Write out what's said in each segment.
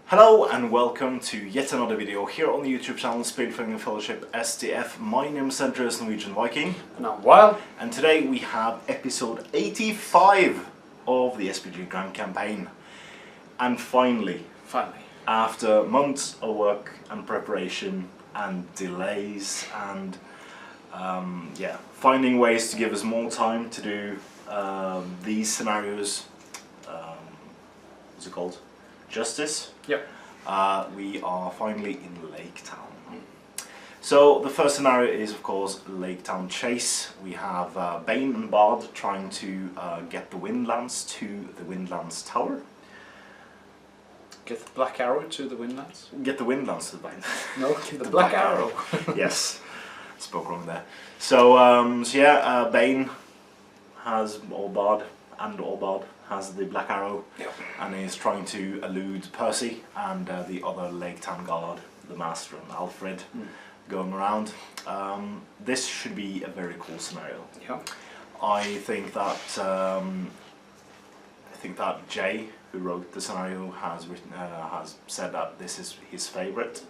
Hello and welcome to yet another video here on the YouTube channel Spearfishing Fellowship STF. My name is Andreas Norwegian Viking. And I'm Wild. And today we have episode 85 of the SBG Grand Campaign. And finally, after months of work and preparation and delays and finding ways to give us more time to do these scenarios, what's it called? Justice. Yep. We are finally in Laketown. So the first scenario is of course Laketown Chase. We have Bane and Bard trying to get the Windlands to the Windlands Tower. Get the Black Arrow to the Windlands? Get the Windlands to the Bane. No, get the Black Arrow. Yes, spoke wrong there. So, Bane has, or Bard has the Black Arrow, yep, and is trying to elude Percy and the other Laketown guard, the Master and Alfred, going around. This should be a very cool scenario. Yep. I think that Jay, who wrote the scenario, has said that this is his favourite.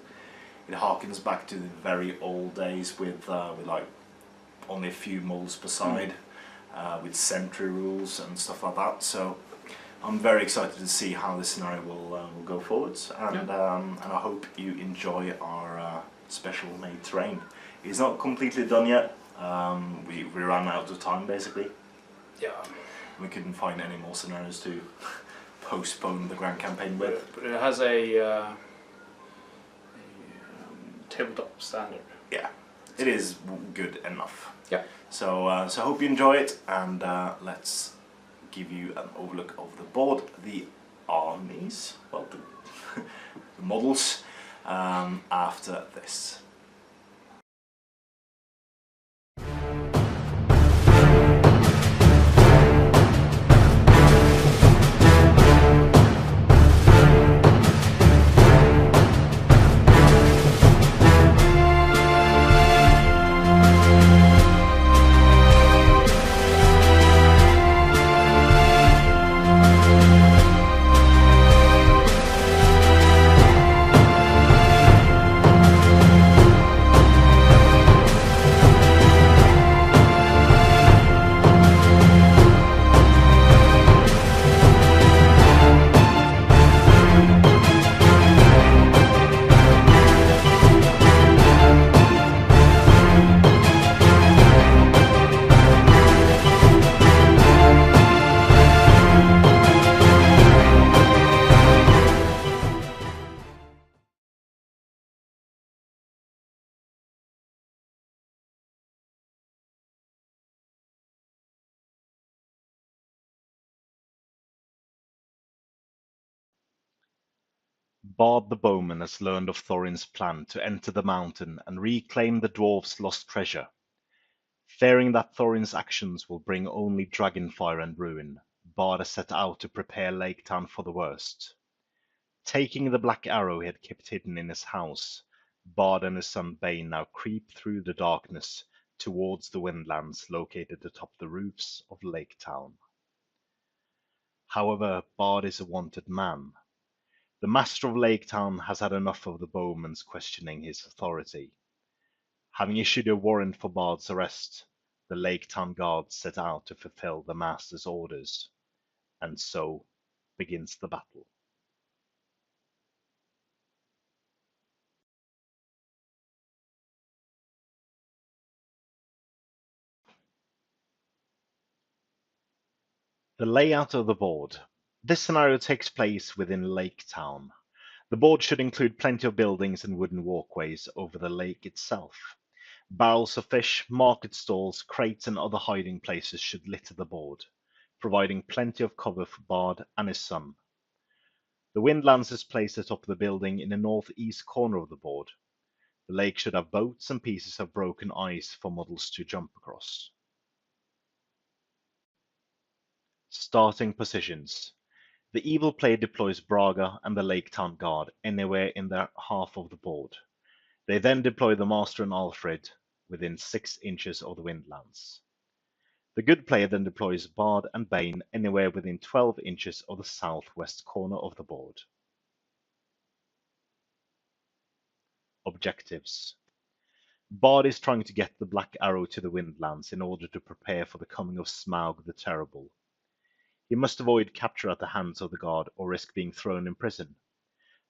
It harkens back to the very old days with like only a few moles per side. With sentry rules and stuff like that, so I'm very excited to see how this scenario will go forwards, and I hope you enjoy our special made terrain. It's not completely done yet. We ran out of time basically. Yeah. We couldn't find any more scenarios to postpone the Grand Campaign with. But it has a tabletop standard. Yeah, it is good enough. Yeah. So I hope you enjoy it, and let's give you an overlook of the board, the armies, well, the models, after this. Bard the bowman has learned of Thorin's plan to enter the mountain and reclaim the dwarf's lost treasure. Fearing that Thorin's actions will bring only dragonfire and ruin, Bard has set out to prepare Laketown for the worst. Taking the black arrow he had kept hidden in his house, Bard and his son Bane now creep through the darkness towards the Windlands located atop the roofs of Laketown. However, Bard is a wanted man. The Master of Laketown has had enough of the bowman's questioning his authority. Having issued a warrant for Bard's arrest, the Laketown guards set out to fulfill the Master's orders, and so begins the battle. The layout of the board. This scenario takes place within Laketown. The board should include plenty of buildings and wooden walkways over the lake itself. Barrels of fish, market stalls, crates and other hiding places should litter the board, providing plenty of cover for Bard and his son. The Windlands is placed atop the building in the northeast corner of the board. The lake should have boats and pieces of broken ice for models to jump across. Starting positions. The evil player deploys Braga and the Laketown Guard anywhere in their half of the board. They then deploy the Master and Alfred within 6 inches of the Windlands. The good player then deploys Bard and Bane anywhere within 12 inches of the southwest corner of the board. Objectives. Bard is trying to get the Black Arrow to the Windlands in order to prepare for the coming of Smaug the Terrible. He must avoid capture at the hands of the guard or risk being thrown in prison.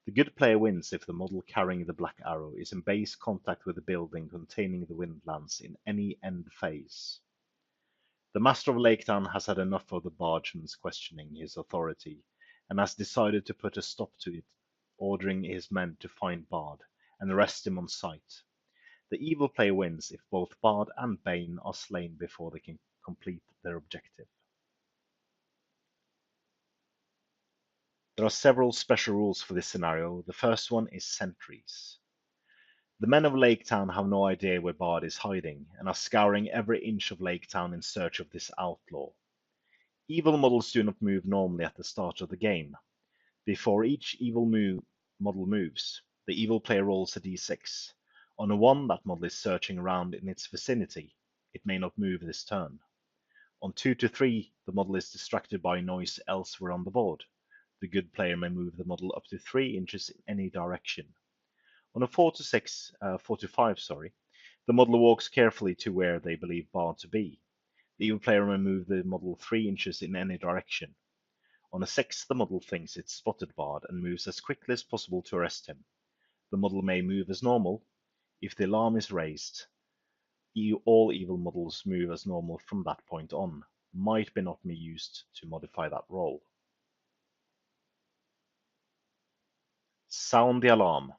The good player wins if the model carrying the Black Arrow is in base contact with the building containing the Windlands in any end phase. The Master of Laketown has had enough of the Bardman's questioning his authority, and has decided to put a stop to it, ordering his men to find Bard and arrest him on sight. The evil player wins if both Bard and Bane are slain before they can complete their objective. There are several special rules for this scenario. The first one is sentries. The men of Laketown have no idea where Bard is hiding, and are scouring every inch of Laketown in search of this outlaw. Evil models do not move normally at the start of the game. Before each evil model moves, the evil player rolls a d6. On a 1, that model is searching around in its vicinity. It may not move this turn. On 2 to 3, the model is distracted by noise elsewhere on the board. The good player may move the model up to 3 inches in any direction. On a 4 to 5, the model walks carefully to where they believe Bard to be. The evil player may move the model 3 inches in any direction. On a 6, the model thinks it's spotted Bard and moves as quickly as possible to arrest him. The model may move as normal. If the alarm is raised, all evil models move as normal from that point on. Might be not be used to modify that roll. Sound the alarm.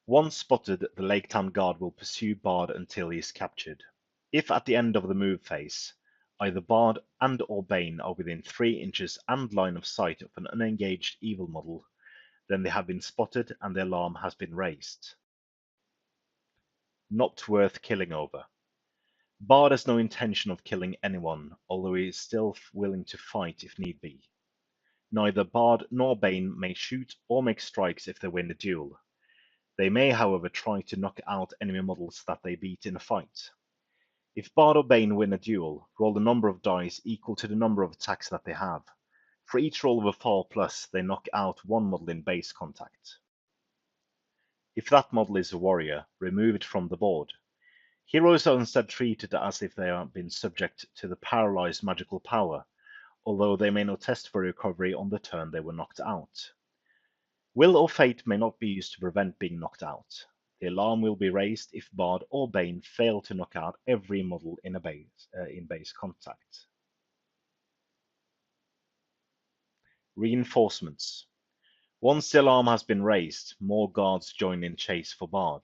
Once spotted, the Laketown guard will pursue Bard until he is captured. If at the end of the move phase, either Bard and or Bane are within 3 inches and line of sight of an unengaged evil model, then they have been spotted and the alarm has been raised. Not worth killing over. Bard has no intention of killing anyone, although he is still willing to fight if need be. Neither Bard nor Bane may shoot or make strikes if they win a duel. They may, however, try to knock out enemy models that they beat in a fight. If Bard or Bane win a duel, roll the number of dice equal to the number of attacks that they have. For each roll of a 4+, they knock out one model in base contact. If that model is a warrior, remove it from the board. Heroes are instead treated as if they have been subject to the paralyzed magical power, although they may not test for recovery on the turn they were knocked out. Will or fate may not be used to prevent being knocked out. The alarm will be raised if Bard or Bane fail to knock out every model in base contact. Reinforcements. Once the alarm has been raised, more guards join in chase for Bard.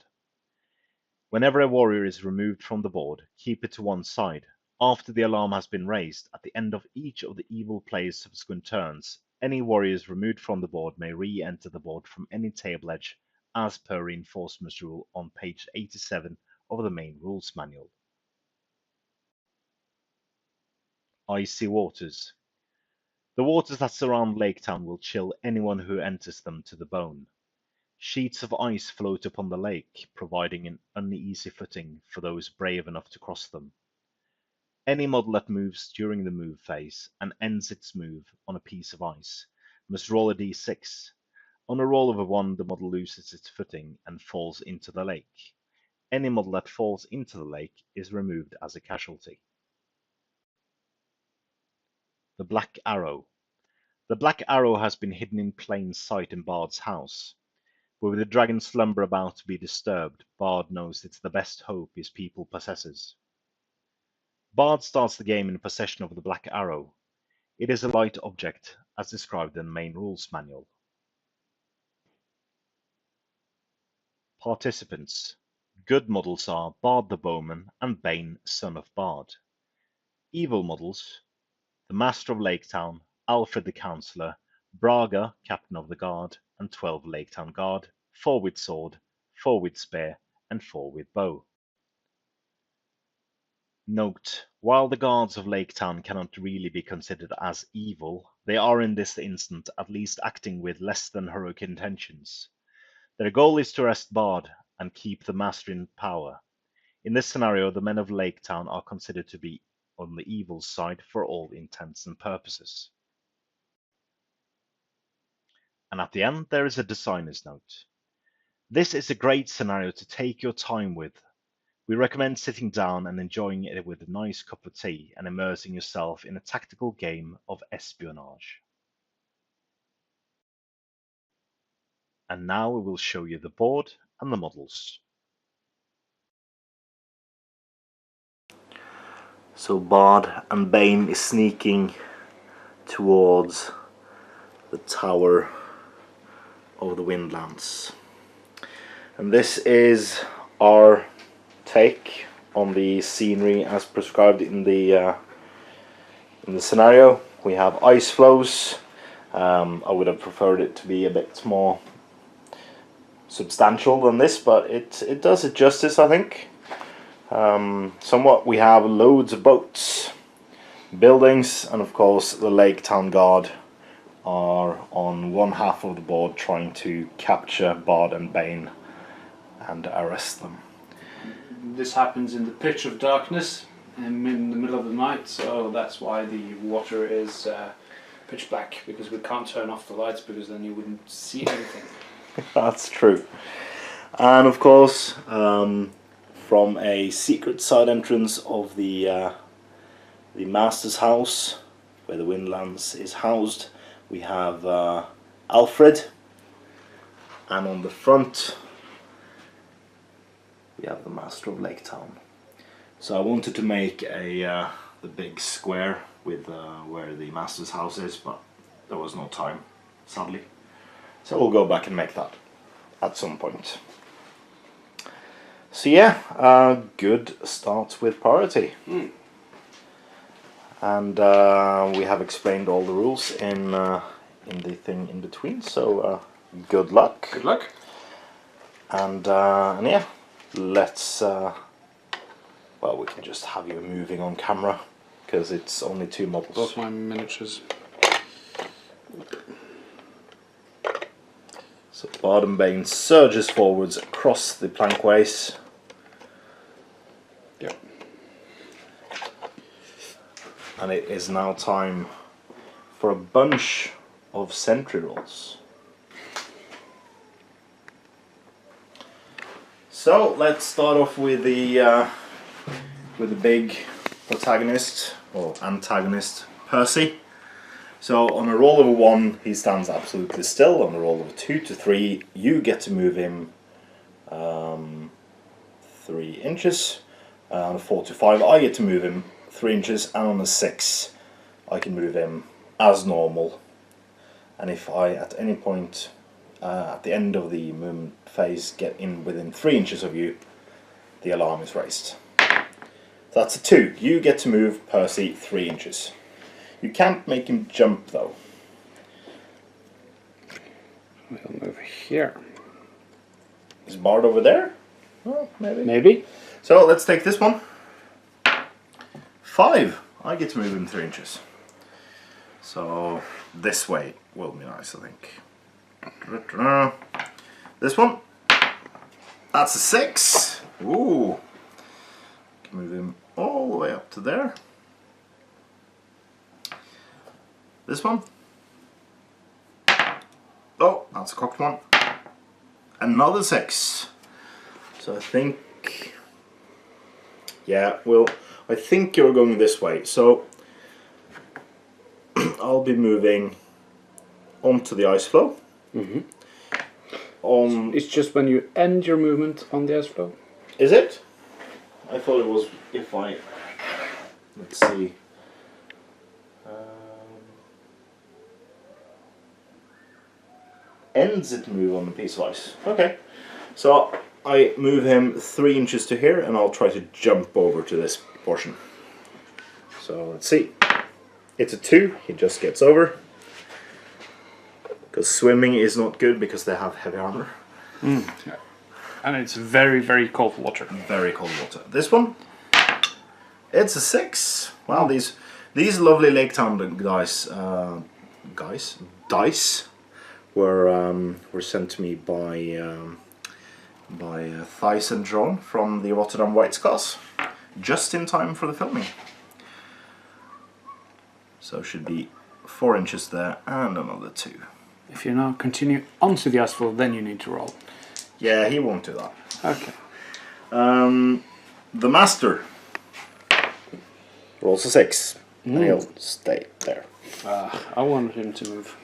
Whenever a warrior is removed from the board, keep it to one side. After the alarm has been raised, at the end of each of the evil player's subsequent turns, any warriors removed from the board may re-enter the board from any table edge as per reinforcements rule on page 87 of the main rules manual. Icy waters. The waters that surround Laketown will chill anyone who enters them to the bone. Sheets of ice float upon the lake, providing an uneasy footing for those brave enough to cross them. Any model that moves during the move phase and ends its move on a piece of ice must roll a d6. On a roll of a 1, the model loses its footing and falls into the lake. Any model that falls into the lake is removed as a casualty. The Black Arrow. The Black Arrow has been hidden in plain sight in Bard's house. But with the dragon's slumber about to be disturbed, Bard knows it's the best hope his people possesses. Bard starts the game in possession of the Black Arrow. It is a light object, as described in the main rules manual. Participants. Good models are Bard the Bowman and Bane, son of Bard. Evil models: the Master of Laketown, Alfred the Counsellor, Braga, Captain of the Guard, and 12 Laketown Guard, 4 with sword, 4 with spear, and 4 with bow. Note: while the guards of Laketown cannot really be considered as evil, they are in this instant at least acting with less than heroic intentions. Their goal is to arrest Bard and keep the Master in power. In this scenario, the men of Laketown are considered to be on the evil side for all intents and purposes. And at the end, there is a designer's note. This is a great scenario to take your time with. We recommend sitting down and enjoying it with a nice cup of tea and immersing yourself in a tactical game of espionage. And now we will show you the board and the models. So Bard and Bane is sneaking towards the tower of the Windlands. And this is our take on the scenery as prescribed in the scenario. We have ice flows. I would have preferred it to be a bit more substantial than this, but it does it justice, I think. Somewhat, we have loads of boats, buildings, and of course the Laketown Guard are on one half of the board trying to capture Bard and Bane and arrest them. This happens in the pitch of darkness and in the middle of the night, so that's why the water is pitch black, because we can't turn off the lights, because then you wouldn't see anything. That's true. And of course, from a secret side entrance of the Master's house, where the Windlands is housed, we have Alfred, and on the front we have the Master of Laketown. So I wanted to make the big square with where the Master's house is, but there was no time, sadly. So we'll go back and make that at some point. So yeah, good start with priority. And we have explained all the rules in the thing in between, so good luck. Good luck. And yeah, let's, well, we can just have you moving on camera, because it's only 2 models. Both my miniatures. So Bard and Bane surges forwards across the plankways. Yep. And it is now time for a bunch of sentry rolls. So let's start off with the big protagonist or antagonist, Percy. So on a roll of a 1, he stands absolutely still. On a roll of a 2 to 3, you get to move him 3 inches. On a 4 to 5, I get to move him 3 inches, and on a 6, I can move him as normal. And if I, at any point at the end of the movement phase, get in within 3 inches of you, the alarm is raised. That's a 2. You get to move Percy 3 inches. You can't make him jump though. We'll move here. Is Bard over there? Well, maybe. Maybe. So let's take this one. 5. I get to move him 3 inches. So this way will be nice, I think. This one. That's a 6. Ooh. Can move him all the way up to there. This one. Oh, that's a cocked one. Another 6. So I think, yeah, well, I think you're going this way. So I'll be moving onto the ice flow. It's just when you end your movement on the ice flow. Is it? I thought it was if I, let's see. Ends it move on the piece of ice. Okay. So I move him 3 inches to here, and I'll try to jump over to this portion. So let's see. It's a 2. He just gets over. Because swimming is not good because they have heavy armor. Yeah. And it's very, very cold water. Very cold water. This one, it's a 6. Wow, these lovely Laketown dice were sent to me by Thijs and John from the Rotterdam White Scars, just in time for the filming. So should be 4 inches there and another 2. If you now continue onto the ice flow, then you need to roll. Yeah, he won't do that. Okay. The master rolls a 6, and he'll stay there. I wanted him to move.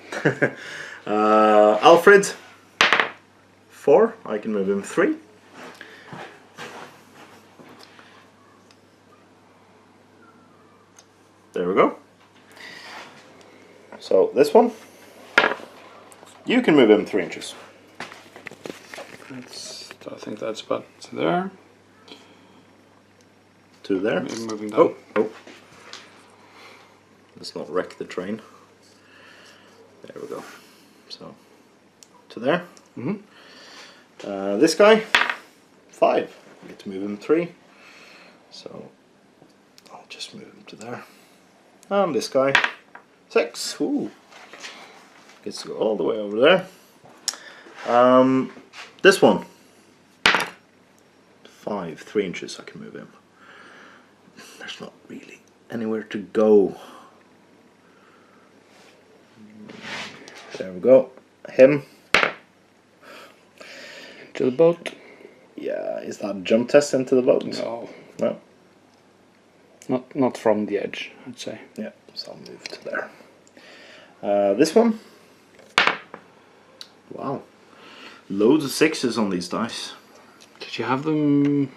Alfred, 4. I can move him 3. There we go. So this one, you can move him 3 inches. I think that's about to there. To there. Maybe moving down. Oh. Let's not wreck the train. There we go. So, to there. This guy, 5. I get to move him 3. So, I'll just move him to there. And this guy, 6. Ooh. Gets to go all the way over there. This one, 5, 3 inches I can move him. There's not really anywhere to go. There we go. Him. To the boat. Yeah, is that a jump test into the boat? No. No? Not from the edge, I'd say. Yeah, so I'll move to there. This one. Wow. Loads of 6s on these dice. Did you have them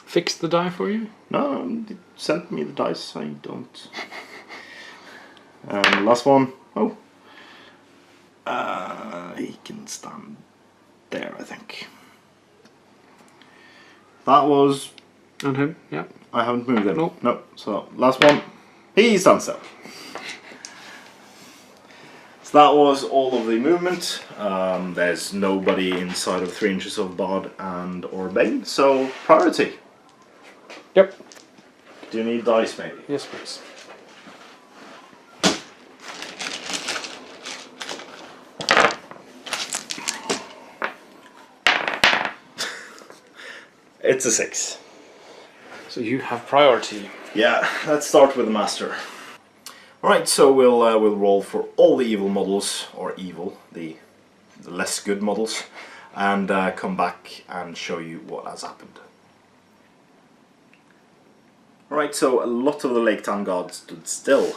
fix the die for you? No, they sent me the dice, I don't. And last one. Oh. He can stand there, I think. That was... And him, yeah. I haven't moved him. Nope. No. So, last one. He stands still. So that was all of the movement. There's nobody inside of 3 inches of Bod and or Bane, so priority. Yep. Do you need dice maybe? Yes, please. It's a 6. So you have priority. Yeah, let's start with the master. Alright, so we'll roll for all the evil models, or evil, the less good models, and come back and show you what has happened. Alright, so a lot of the Laketown guards stood still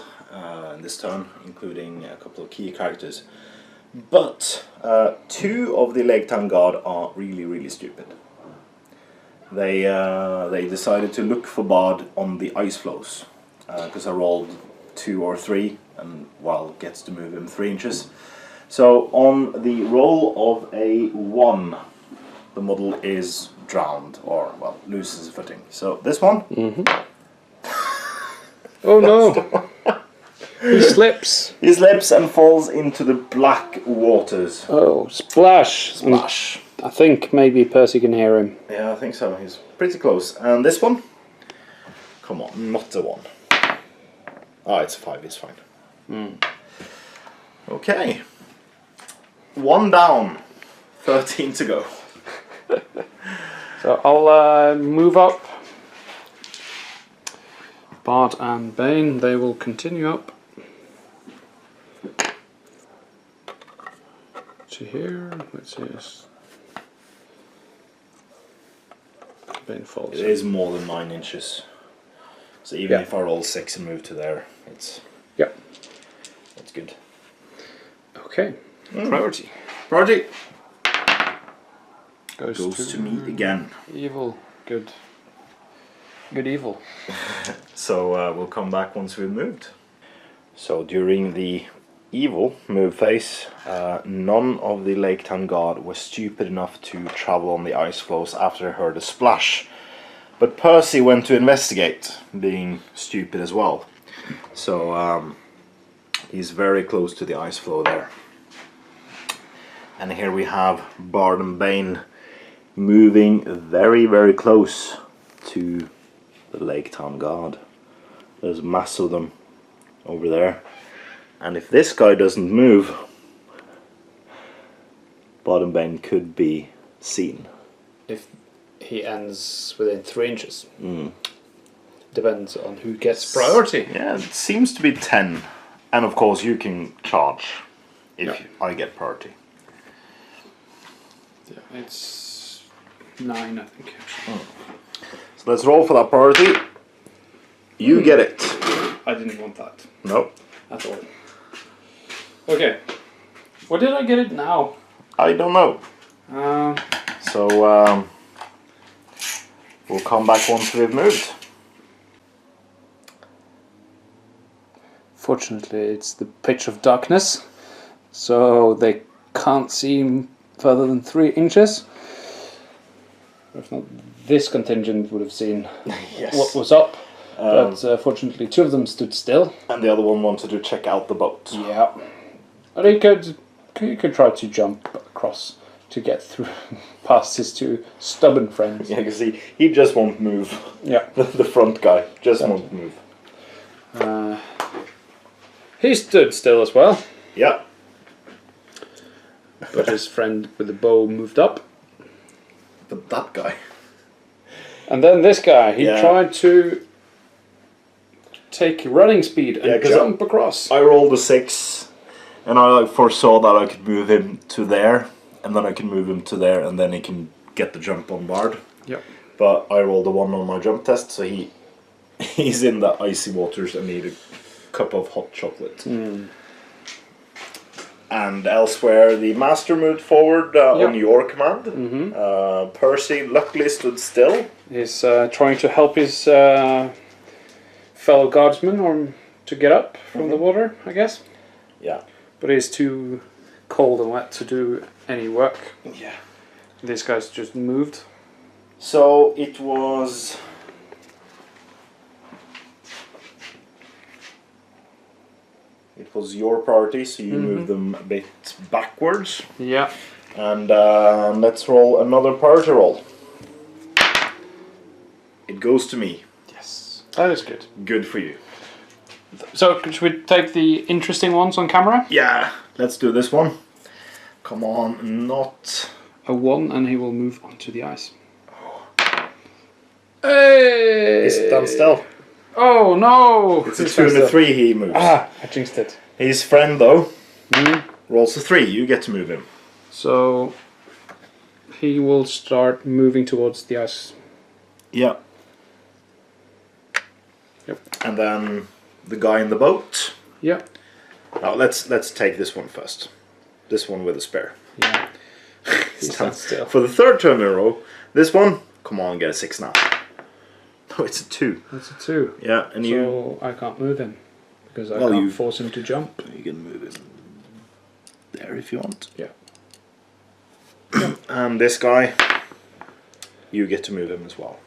in this turn, including a couple of key characters. But 2 of the Laketown guard are really stupid. They decided to look for Bard on the ice floes, because I rolled 2 or 3, and well, gets to move him 3 inches. So on the roll of a 1, the model is drowned, or well, loses footing. So this one. Oh no! He slips. He slips and falls into the black waters. Oh, splash! Splash. I think maybe Percy can hear him. Yeah, I think so. He's pretty close. And this one? Come on, not the 1. Oh, it's a 5. It's fine. Okay. 1 down. 13 to go. So I'll move up. Bard and Bane, they will continue up to here. Let's see. Bane falls. It is more than 9 inches. So even if I roll 6 and move to there, it's good. Okay. Priority. Priority Goes to me again. Evil. Good. Good evil. So we'll come back once we've moved. So during the evil move phase, none of the Laketown guard was stupid enough to travel on the ice floes after they heard a splash. But Percy went to investigate, being stupid as well. So he's very close to the ice floe there. And here we have Bard and Bane moving very close to the Laketown guard. There's mass of them over there. And if this guy doesn't move, Bard and Bane could be seen. If he ends within 3 inches. Depends on who gets priority. Yeah, it seems to be 10. And of course you can charge if I get priority. Yeah, it's 9, I think. So let's roll for that priority. You get it. I didn't want that Nope. at all. Okay. Why did I get it now? I don't know. So we'll come back once we've moved. Fortunately, it's the pitch of darkness, so they can't see further than 3 inches. If not, this contingent would have seen what was up. But fortunately, 2 of them stood still. And the other one wanted to check out the boat. Yeah. And he could try to jump across to get through past his 2 stubborn friends. Yeah, because he just won't move. Yeah. The front guy just won't move. He stood still as well. Yeah. But his friend with the bow moved up. But that guy. And then this guy, he Yeah. tried to take running speed and 'cause jump across. I rolled a 6, and I foresaw that I could move him to there, and then I can move him to there, and then he can get the jump on board. Yep. But I rolled a 1 on my jump test, so he's in the icy waters and need a cup of hot chocolate. And elsewhere, the master moved forward on your command. Percy luckily stood still. He's trying to help his fellow guardsmen or to get up from the water, I guess. Yeah. But he's too cold and wet to do any work. Yeah. These guys just moved. So it was... It was your priority, so you moved them a bit backwards. Yeah. And let's roll another priority roll. It goes to me. Yes. That is good. Good for you. So, should we take the interesting ones on camera? Yeah, let's do this one. Come on, not... A 1 and he will move onto the ice. Hey! Is it done still? Oh no! It's a 2 and a 3 he moves. Ah, I jinxed it. His friend, though, rolls a 3. You get to move him. So, he will start moving towards the ice. Yeah. Yep. And then the guy in the boat. Yeah. Now let's take this one first. This one with a spare. Yeah. It's done still. For the 3rd turn in a row, this one, come on, get a 6 now. No, it's a 2. That's a 2. Yeah, and So I can't move him because I Well, can't you- force him to jump. you can move him there if you want. Yeah. And this guy, you get to move him as well.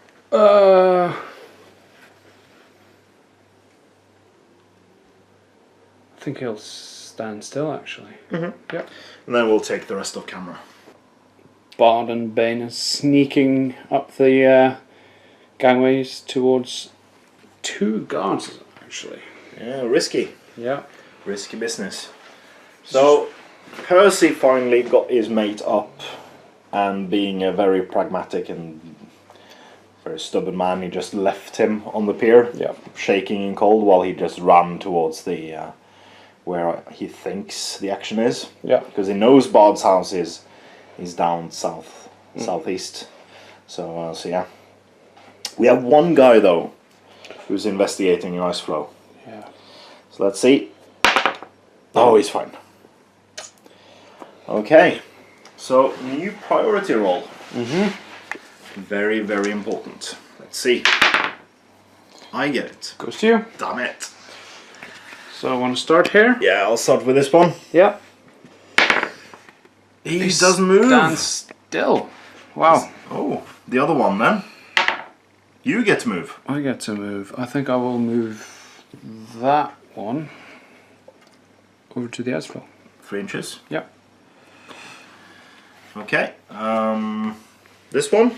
I think he'll stand still actually. Yeah. And then we'll take the rest of camera. Bard and Bane are sneaking up the gangways towards 2 guards actually. Yeah, risky. Yeah. Risky business. So, Percy finally got his mate up, and being a very pragmatic and very stubborn man, he just left him on the pier, shaking and cold, while he just ran towards the where he thinks the action is. Yeah. Because he knows Bard's house is down southeast. So yeah. We have one guy though who's investigating the ice flow. Yeah. So let's see. Oh, he's fine. Okay, so new priority roll. Very, very important. Let's see. I get it. Goes to you. Damn it. So I want to start here. Yeah, I'll start with this one. Yeah. He doesn't move. Stand still. Wow. Oh, the other one then. You get to move. I get to move. I think I will move that one over to the ice flow. 3 inches. Yeah. Okay. This one.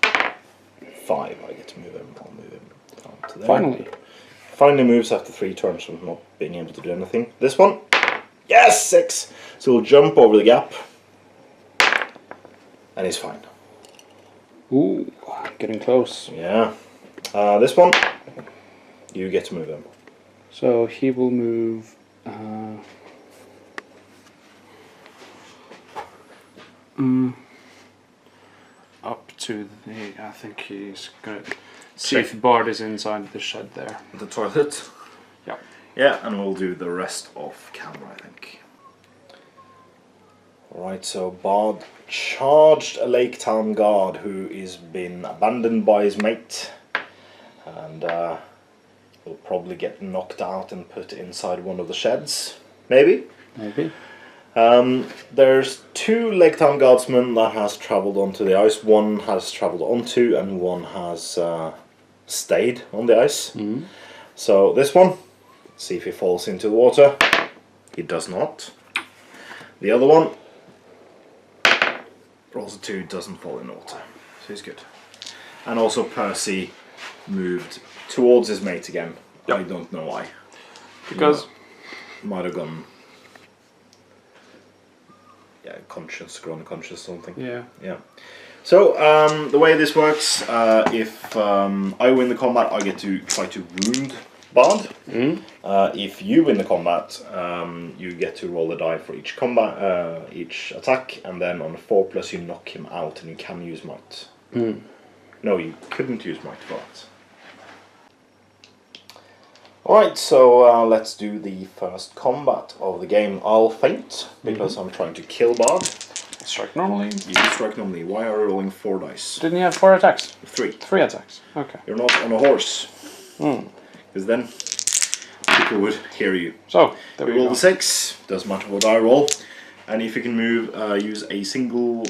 5. I get to move him. I'll move him down to there. Finally. Finally moves after 3 turns from not being able to do anything. This one. Yes, 6. So we'll jump over the gap. And he's fine. Ooh, getting close. Yeah. This one. You get to move him. So he will move. to the. I think he's gonna see if Bard is inside the shed there. The toilet. Yeah. Yeah, and we'll do the rest off camera, I think. Alright, so Bard charged a Laketown guard who is been abandoned by his mate, and will probably get knocked out and put inside one of the sheds, maybe? Maybe. There's 2 Laketown guardsmen that has travelled onto the ice. One has travelled onto and one has stayed on the ice. Mm. So this one, see if he falls into the water. He does not. The other one, rolls a 2, doesn't fall in the water. So he's good. And also Percy moved towards his mate again. Yep. I don't know why. Because might have gone grown conscious or something. yeah. Yeah. So the way this works, if I win the combat, I get to try to wound Bard. Mm. If you win the combat, you get to roll a die for each combat, each attack, and then on a 4+ you knock him out, and you can use might. Mm. No, you couldn't use might for that. Alright, so let's do the first combat of the game. I'll feint, because I'm trying to kill Bard. Strike normally. You strike normally. Why are you rolling 4 dice? Didn't you have 4 attacks? 3. 3 attacks. Okay. You're not on a horse. Mm. Because then people would hear you. So there You we roll go. the 6, doesn't matter what I roll. And if you can move, use a single,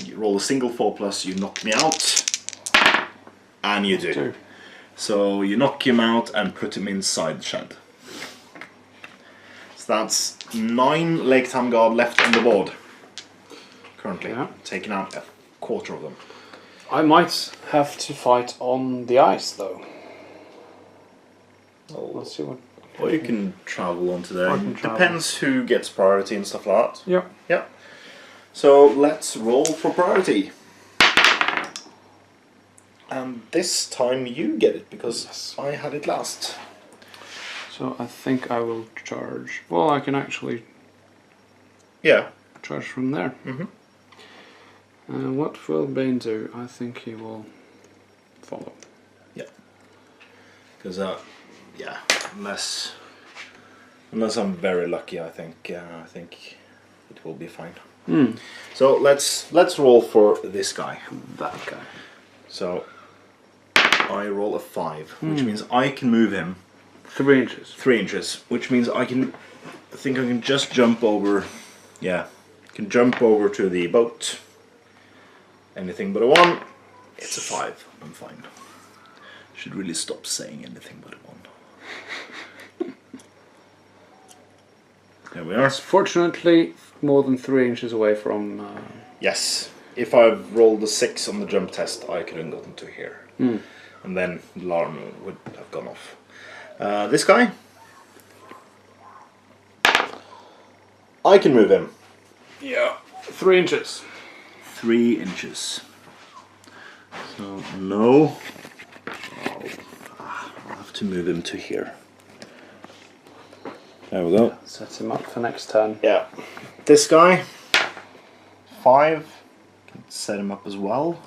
you roll a single 4+, you knock me out. And you do. 2. So you knock him out and put him inside the shed. So that's 9 Laketown guard left on the board. Currently. Yeah. Taking out a quarter of them. I might have to fight on the ice though. Let's see what. Or you can travel onto there. I can travel. Depends who gets priority and stuff like that. Yeah. Yeah. So let's roll for priority. And this time you get it, because Yes. I had it last. So I think I will charge. Well, I can actually Yeah. charge from there. Mhm. What will Bane do? I think he will follow. Because, yeah, unless I'm very lucky, I think it will be fine. Mm. So let's roll for this guy. That guy. So I roll a 5, which means I can move him 3 inches. 3 inches, which means I think I can just jump over. Yeah, can jump over to the boat. Anything but a 1, it's a 5. I'm fine. Should really stop saying anything but a 1. There we are. Fortunately, more than 3 inches away from. Yes. If I've rolled a 6 on the jump test, I could have gotten to here. Mm. And then alarm would have gone off. This guy, I can move him. Yeah. 3 inches. 3 inches. So no. I'll have to move him to here. There we go. Set him up for next turn. Yeah. This guy, 5. Can set him up as well.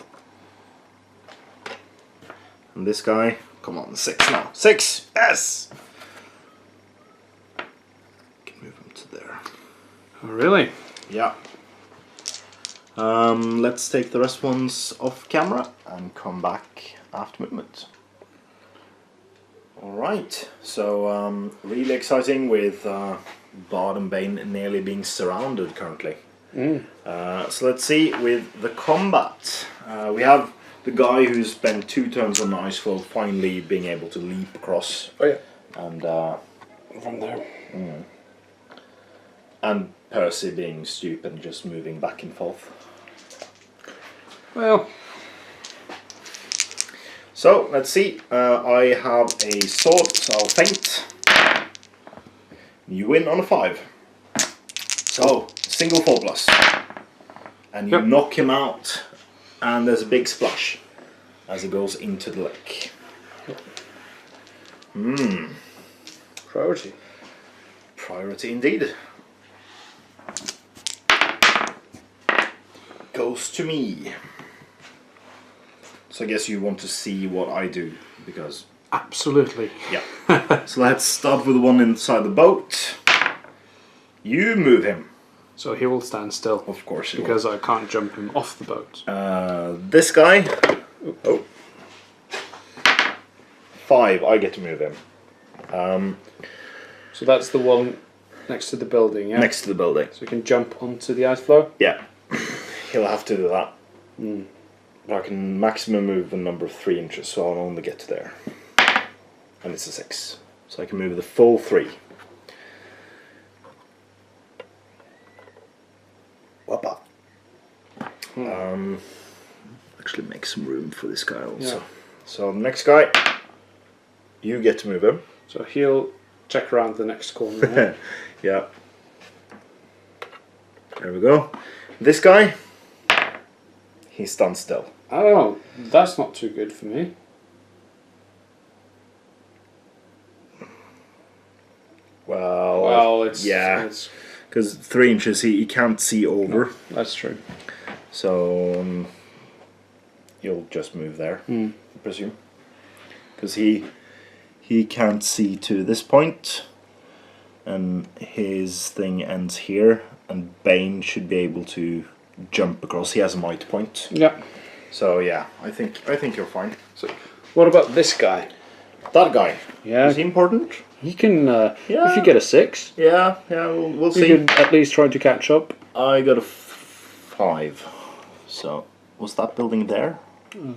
And this guy, come on, 6 now. 6! Yes! Can move him to there. Oh, really? Yeah. Let's take the rest ones off camera and come back after movement. Alright, so really exciting with Bard and Bane nearly being surrounded currently. Mm. So let's see with the combat. We have the guy who's spent 2 turns on the icefall finally being able to leap across. Oh yeah. And from there. and Percy being stupid and just moving back and forth. Well, so let's see. I have a sword, so I'll feint. You win on a 5. So single 4+, and you knock him out, and there's a big splash as it goes into the lake. priority. Priority indeed. Goes to me. So I guess you want to see what I do, because... Absolutely. Yeah. So let's start with the one inside the boat. You move him. So he will stand still. Of course he because I can't jump him off the boat. This guy... Oh. 5, I get to move him. So that's the one next to the building, yeah? Next to the building. So we can jump onto the ice floe? Yeah. He'll have to do that. But I can maximum move a number of 3 inches, so I'll only get to there. And it's a 6. So I can move the full 3. Whoppa. Actually make some room for this guy also. Yeah. So the next guy, you get to move him. So he'll check around the next corner. Yeah. There we go. This guy, he stands still. Oh, that's not too good for me. Well, it's... yeah. It's, because 3 inches he can't see over. no, that's true. So you'll just move there, I presume. Because he can't see to this point, and his thing ends here, and Bane should be able to jump across. He has a might point. Yeah. So yeah, I think you're fine. So, what about this guy? That guy. Yeah. Is he important? He can, Yeah. if you get a 6, Yeah, we'll see. you could at least try to catch up. I got a 5. So was that building there? I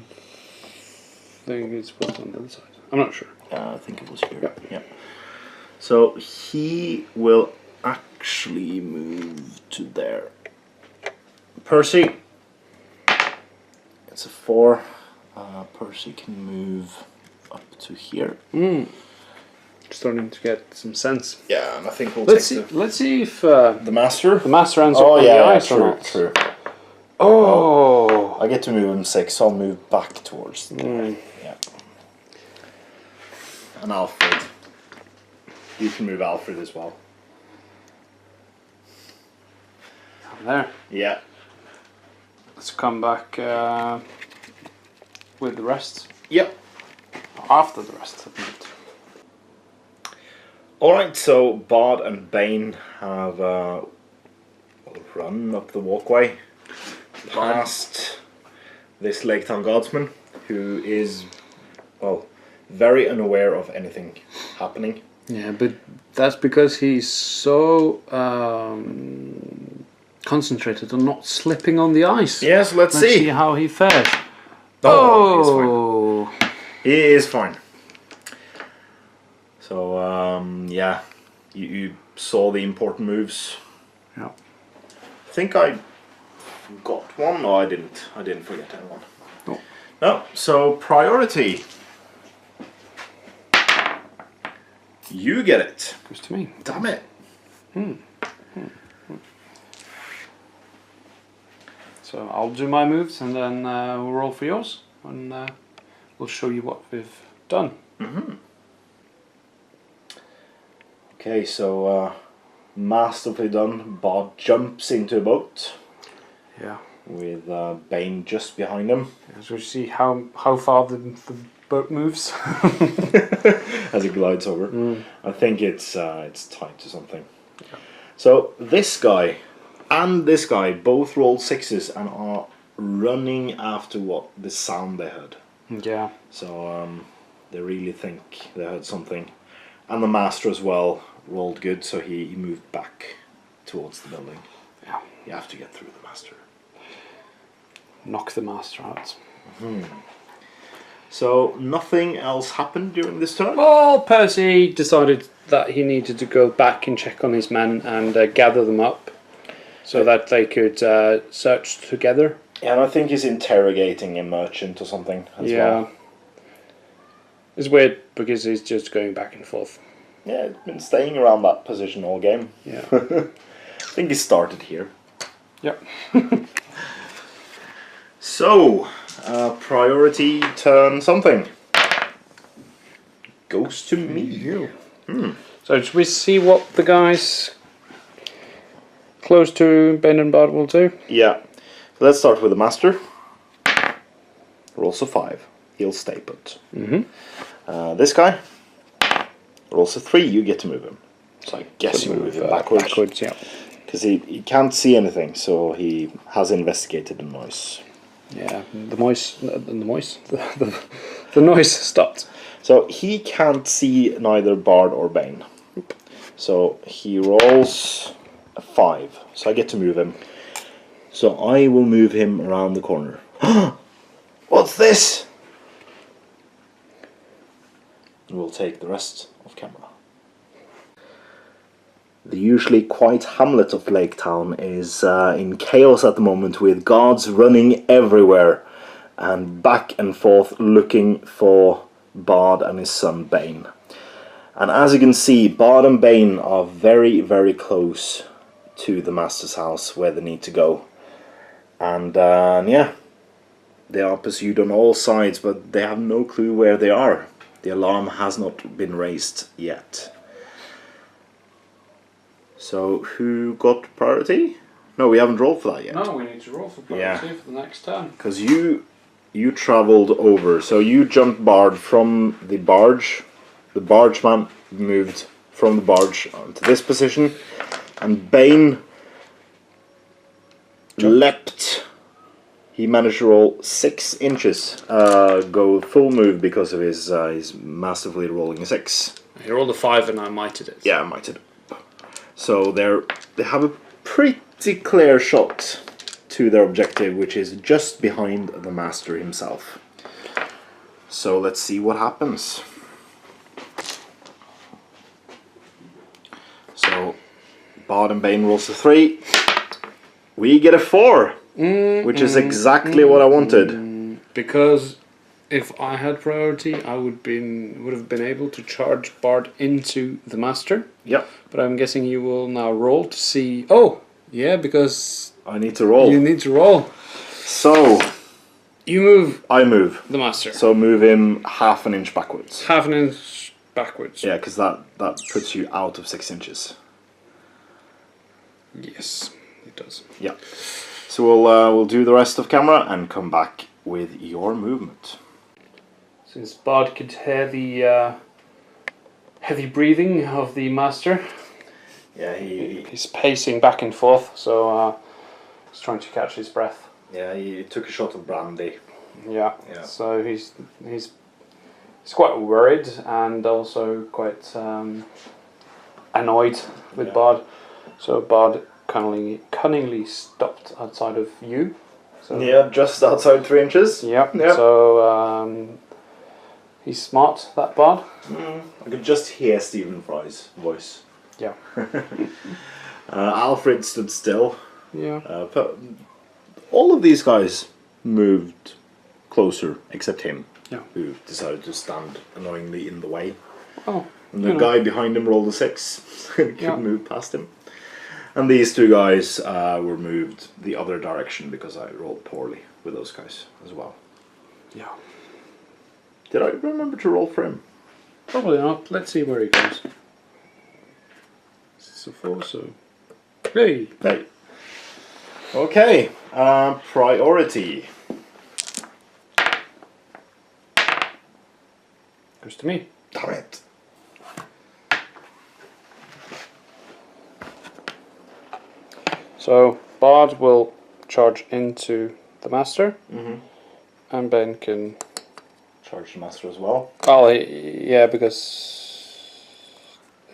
think it's what's on the other side. I'm not sure. I think it was here. Yeah. So he will actually move to there. Percy. It's a 4. Percy can move up to here. Starting to get some sense. Yeah, and I think we'll Let's take see if the master. the master ends up on the ice or not. True. Oh. I get to move him 6, so I'll move back towards the Yeah. And Alfred. You can move Alfred as well. There. Yeah. Let's come back with the rest. Yep. After the rest, I think. Alright, so Bard and Bane have run up the walkway past this Laketown guardsman, who is, well, very unaware of anything happening. Yeah, but that's because he's so concentrated on not slipping on the ice. Yes, let's see. how he fares. Oh, he is fine. So, yeah, you saw the important moves. Yeah. I think I got one. No, I didn't. I didn't forget anyone. No. No, so priority. You get it. Goes to me. Damn it. So I'll do my moves and then we'll roll for yours and we'll show you what we've done. Okay, so masterfully done. Bard jumps into a boat. Yeah. With Bane just behind him. So you see how far the boat moves. As it glides over. I think it's tied to something. Yeah. So this guy and this guy both rolled 6s and are running after the sound they heard. Yeah. So they really think they heard something. And the master as well rolled good, so he moved back towards the building. Yeah. You have to get through the master. Knock the master out. So nothing else happened during this turn? Well, Percy decided that he needed to go back and check on his men and gather them up so that they could search together. Yeah, and I think he's interrogating a merchant or something as well. It's weird because he's just going back and forth. Yeah, he's been staying around that position all game. Yeah. I think he started here. Yep. So, priority turn something. Goes to me. So should we see what the guys close to Ben and Bard will do? Yeah. Let's start with the master. Roll rolls a 5. He'll stay put. Mm-hmm. This guy rolls a 3. You get to move him. So I guess you move him backwards. Backwards, yeah. Because he can't see anything, so he has investigated the noise. Yeah, the noise stopped. So he can't see neither Bard or Bane. So he rolls a 5. So I get to move him. So I will move him around the corner. What's this? We'll take the rest of camera. The usually quiet hamlet of Laketown is in chaos at the moment, with guards running everywhere and back and forth looking for Bard and his son Bane. And as you can see, Bard and Bane are very, very close to the Master's house where they need to go. And yeah, they are pursued on all sides, but they have no clue where they are. The alarm has not been raised yet. So, who got priority? No, we haven't rolled for that yet. No, we need to roll for priority for the next turn. Because you travelled over, so you jumped Bard from the barge. The bargeman moved from the barge onto this position, and Bane leapt. He managed to roll 6 inches, go full move because of his massively rolling a 6. He rolled a 5 and I mighted it. Yeah, I mighted it. So they have a pretty clear shot to their objective, which is just behind the Master himself. So let's see what happens. So Bard and Bane rolls a 3. We get a 4, which is exactly what I wanted. Because if I had priority, I would have been able to charge Bard into the Master. Yep. But I'm guessing you will now roll to see. Oh, yeah, because I need to roll. you need to roll. So You move I move. the Master So move him half an inch backwards. half an inch backwards. Yeah, because that puts you out of 6 inches. Yes, it does. Yeah. So we'll do the rest of camera and come back with your movement. Since Bard could hear the heavy breathing of the Master, Yeah, he's pacing back and forth, so he's trying to catch his breath. he took a shot of brandy. Yeah. Yeah. So he's quite worried and also quite annoyed with Bard. So Bard cunningly stopped outside of you. So, Yeah, just outside 3 inches. Yep. Yep. So he's smart, that Bard. I could just hear Stephen Fry's voice. Yeah. Alfred stood still. Yeah. But all of these guys moved closer, except him, Yeah. who decided to stand annoyingly in the way. Oh. And the guy behind him rolled a 6, so he couldn't Yeah. move past him. And these two guys were moved the other direction because I rolled poorly with those guys as well. Yeah. Did I remember to roll for him? Probably not. Let's see where he goes. It's a 4, so. Hey! Hey. Okay, priority. Goes to me. Damn it. So Bard will charge into the Master, and Ben can. Charge the Master as well. Oh, yeah, because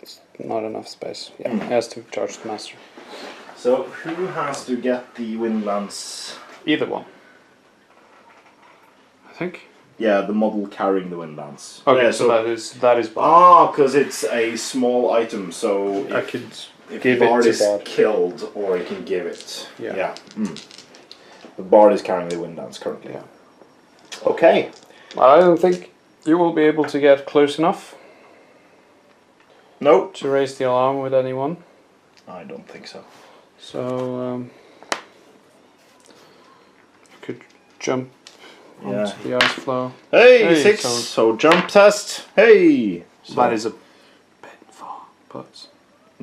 it's not enough space. Yeah, he has to charge the Master. So who has to get the wind lance? Either one, I think. Yeah, the model carrying the wind lance. Okay, Yeah, so that is Bard. Ah, because it's a small item, so I if, could if give the it Bard to is Bard. killed, or he can give it. Yeah. The Bard is carrying the wind lance currently. Yeah. Okay. I don't think you will be able to get close enough Nope. to raise the alarm with anyone. I don't think so. So you could jump Yeah. onto the ice flow. Hey, Hey, 6. so- So jump test. Hey. So That is a bit far, but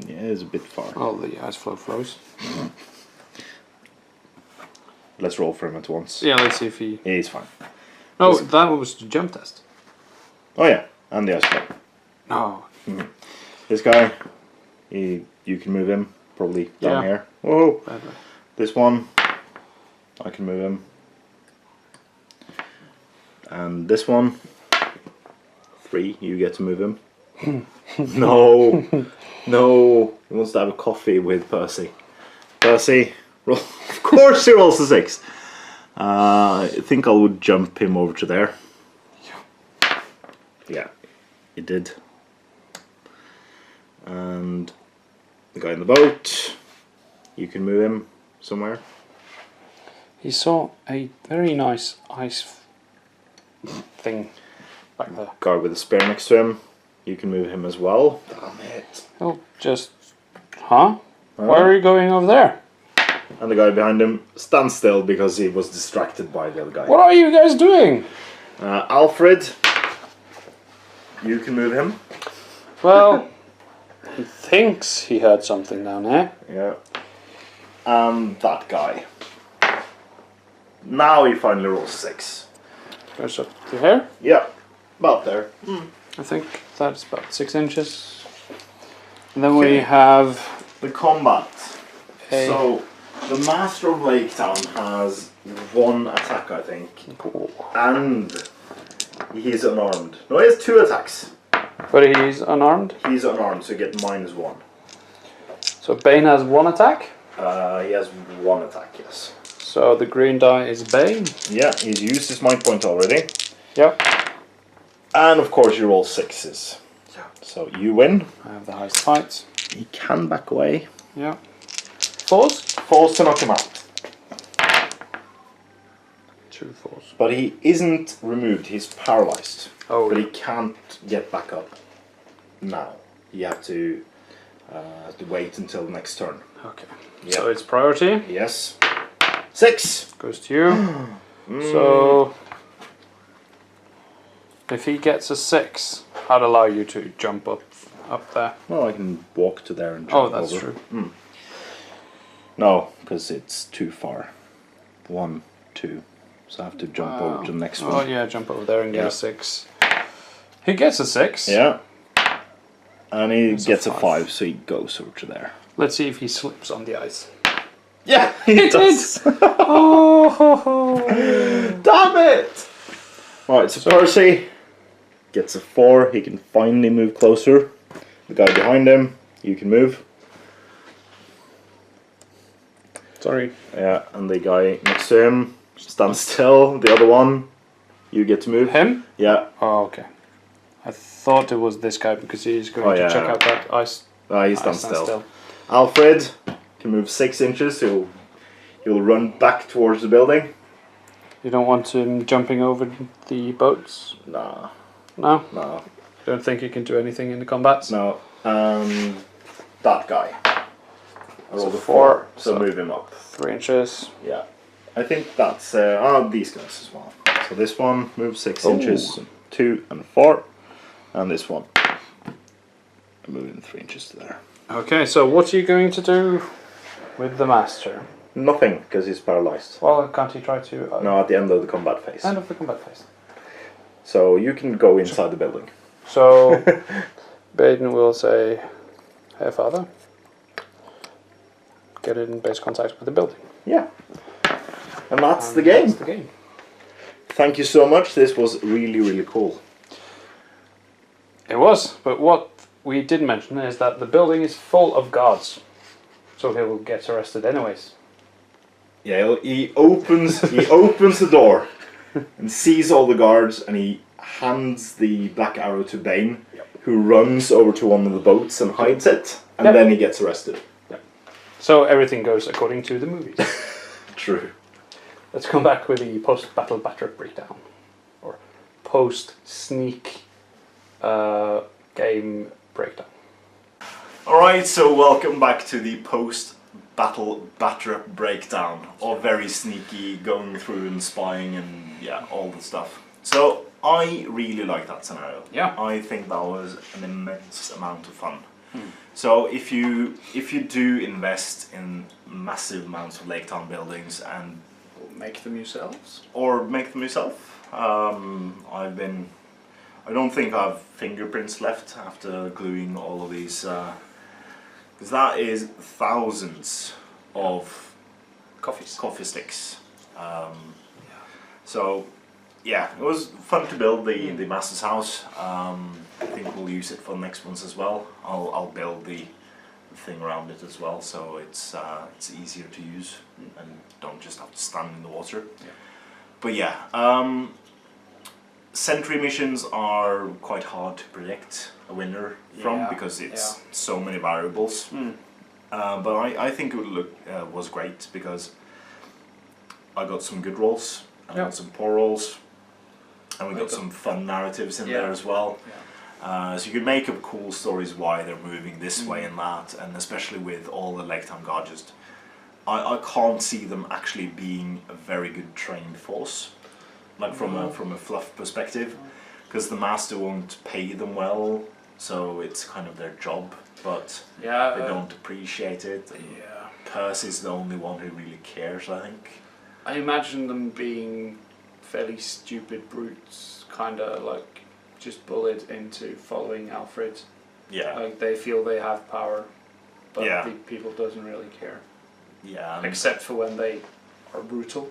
yeah, it's a bit far. well, the ice flow flows. Let's roll for him at once. Yeah, let's see if he. Yeah, he's fine. No, that was the jump test. Oh yeah, and the ice guy. No. This guy, you can move him probably down here. Whoa! Badly. This one, I can move him. And this one, 3, you get to move him. No, no, he wants to have a coffee with Percy. Percy, of course he rolls a 6. I think I would jump him over to there. Yeah, he did. And the guy in the boat, you can move him somewhere. He saw a very nice ice thing back there. Guy with a spear next to him, you can move him as well. Damn it. Oh, just... Huh? Why are you going over there? And the guy behind him stands still because he was distracted by the other guy. What are you guys doing? Alfred, you can move him. Well, he thinks he heard something down there. Yeah. And that guy. Now he finally rolls 6. Goes up to here. Yeah, about there. I think that's about 6 inches. And then we have... The combat. a... So, the Master of Laketown has 1 attack, I think. Cool. And he's unarmed. No, he has 2 attacks. But he's unarmed. He's unarmed, so you get -1. So Bane has 1 attack. He has 1 attack, yes. So the green die is Bane. Yeah, he's used his might point already. Yep. And of course you roll 6s. Yeah. So you win. I have the highest fight. He can back away. Yeah. 4s? 4s to knock him out. 2 4s. But he isn't removed, he's paralyzed. Oh, But he can't get back up now. You have to wait until the next turn. okay. Yeah. So it's priority. Yes. 6! Goes to you. So if he gets a 6, I'd allow you to jump up there. Well, I can walk to there and Oh, jump that's over. true. No, because it's too far. 1, 2. So I have to jump over to the next Oh one. yeah, jump over there and get Yeah. a 6. He gets a 6. Yeah. And he It's a gets a 5. 5, so he goes over to there. Let's see if he slips on the ice. Yeah, he does. Oh, Damn it! Right, so Percy gets a 4. He can finally move closer. The guy behind him, you can move. sorry. Yeah, and the guy next to him stands still. The other one, you get to move. Him? Yeah. Oh, okay. I thought it was this guy because he's going to check out that ice. He stands still. Alfred can move 6 inches. He'll run back towards the building. You don't want him jumping over the boats? Nah, No? no, Don't think he can do anything in the combats? no. That guy. I rolled a 4, 4, so so- move him up. 3 inches. Yeah, I think that's these guys as well. So this one moves 6 Ooh. inches, 2 and 4, and this one I'm moving 3 inches to there. Okay, so what are you going to do with the master? Nothing, because he's paralyzed. Well, can't he try to... No, at the end of the combat phase. End of the combat phase. So you can go inside the building. So, Baden will say, hey father, get in base contact with the building. Yeah. And that's the game. That's the game. Thank you so much. This was really, really cool. It was, but what we did mention is that the building is full of guards. So he will get arrested anyways. Yeah, he opens the door and sees all the guards, and he hands the black arrow to Bane, who runs over to one of the boats and hides it, and Yep. then he gets arrested. So everything goes according to the movies. True. Let's come back with the post-battle battery breakdown. Or post-sneak game breakdown. Alright, so welcome back to the post-battle batter breakdown. All very sneaky, going through and spying and yeah, all the stuff. So, I really like that scenario. Yeah. I think that was an immense amount of fun. So if you do invest in massive amounts of Laketown buildings and make them yourselves. Or make them yourself. I don't think I've fingerprints left after gluing all of these, because that is thousands of coffee sticks. So yeah, it was fun to build the master's house. I think we'll use it for the next ones as well. I'll build the thing around it as well, so it's easier to use and don't just have to stand in the water. But yeah, sentry missions are quite hard to predict a winner from, because it's so many variables. But I think it was great, because I got some good rolls, and I got some poor rolls, and we got some fun narratives in there as well. So you could make up cool stories why they're moving this way and that, and especially with all the Laketown Guard, just I can't see them actually being a very good trained force, like from a fluff perspective, because the master won't pay them well, so it's kind of their job, but they don't appreciate it. Percy is the only one who really cares, I think. I imagine them being fairly stupid brutes, kind of like just bullied into following Alfred. Like they feel they have power, but the people doesn't really care. Except for when they are brutal.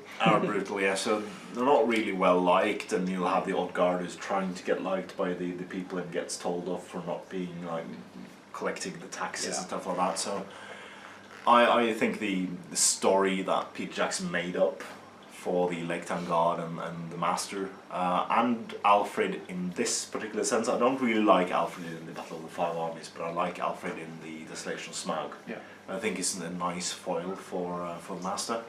So they're not really well liked, and you'll have the odd guard who's trying to get liked by the people and gets told off for not being like collecting the taxes and stuff like that. So I think the story that Peter Jackson made up for the Laketown Guard and the Master, and Alfred in this particular sense. I don't really like Alfred in the Battle of the Five Armies, but I like Alfred in the Desolation of Smaug. I think it's a nice foil for the Master.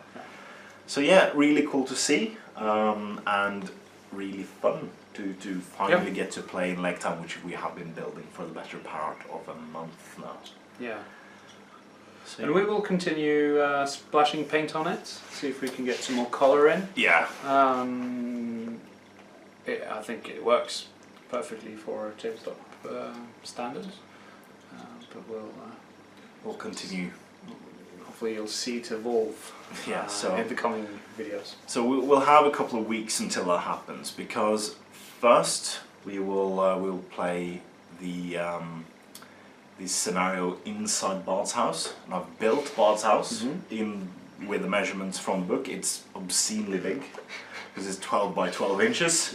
So yeah, really cool to see, and really fun to finally get to play in Laketown, which we have been building for the better part of a month now. So, and we will continue splashing paint on it, see if we can get some more colour in. I think it works perfectly for tabletop standards, but we'll continue. Hopefully you'll see it evolve in the coming videos. So we'll have a couple of weeks until that happens, because first we will we'll play the scenario inside Bard's house. And I've built Bard's house with the measurements from the book. It's obscenely big, because it's 12 by 12 inches.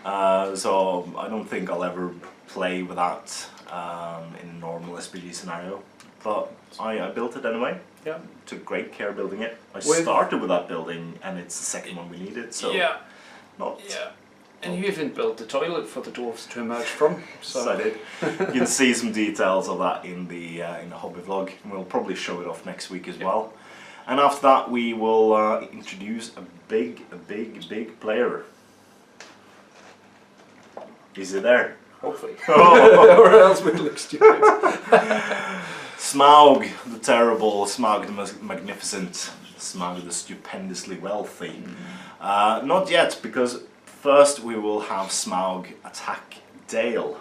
So I don't think I'll ever play with that in a normal SBG scenario. But I built it anyway. Took great care building it. I started with that building, and it's the second one we needed. So and you even built the toilet for the dwarves to emerge from. So I did. You can see some details of that in the Hobbit vlog, and we'll probably show it off next week as well. And after that, we will introduce a big player. Is it there? Hopefully. Or else we'd look stupid. Smaug the Terrible, Smaug the Magnificent, Smaug the Stupendously Wealthy. Not yet, because first we will have Smaug attack Dale.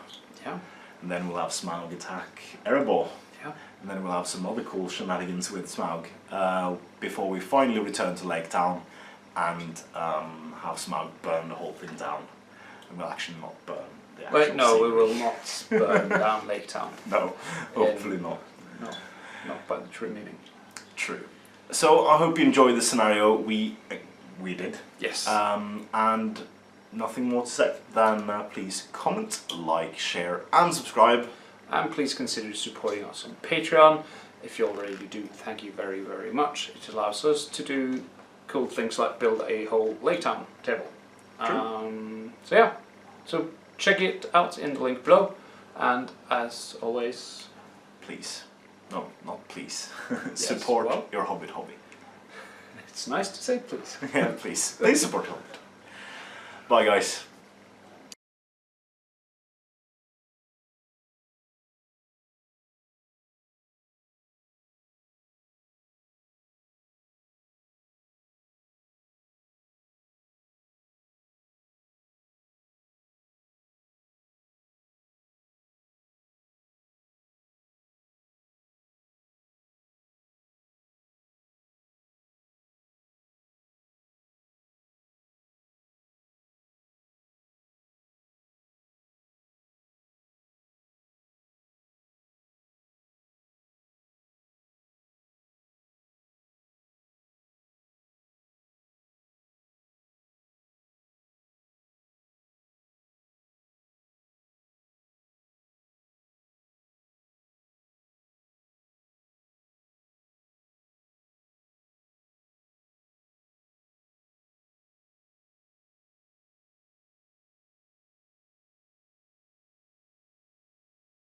And then we'll have Smaug attack Erebor. And then we'll have some other cool shenanigans with Smaug before we finally return to Laketown and have Smaug burn the whole thing down. And we'll actually not burn the actual no, we scene. will not burn down Laketown. No, hopefully not. No, not by the true meaning. True. So I hope you enjoyed the scenario. We did. Yes. And nothing more to say than please comment, like, share and subscribe. And please consider supporting us on Patreon. If you already do, thank you very, very much. It allows us to do cool things like build a whole Laketown table. So check it out in the link below. And as always, please, no, not please, support your Hobbit hobby. It's nice to say please. Yeah, please support Hobbit. Bye guys.